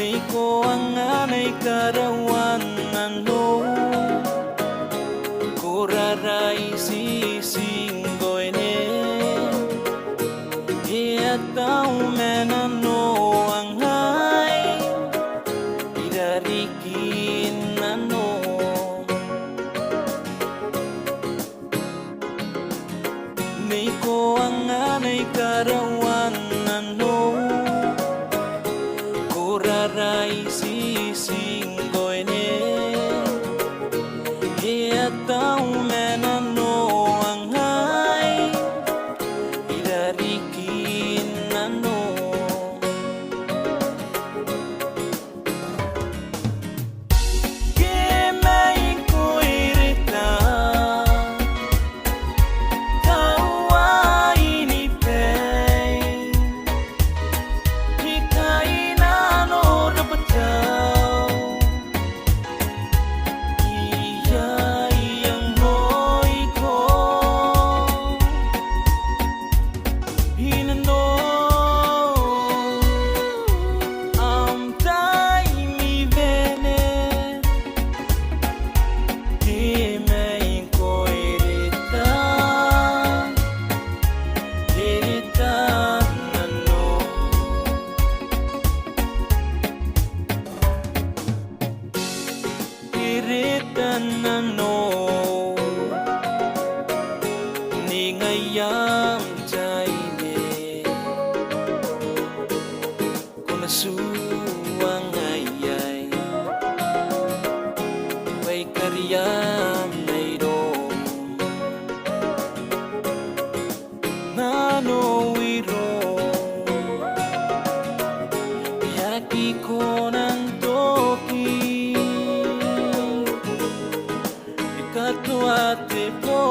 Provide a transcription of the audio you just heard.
Niko ang anay karawan ano Kuraray sisinggoy ne Iatau menano ang hay Idarikin ano Niko ang anay karawan ano Kuraray sisinggoy ne Iatau menano ang hay Idarikin ano Kimay ko irita Tawa inipay Hikain ano napataw Iyayang mo'y ko Hinano Am tay mi vene Kimay ko irita Irita nano Iritan ano Ni ngayang tayne Kung nasuwang ayay May karyam na irong Nano irong Yaki ko ng toki Ikato ate po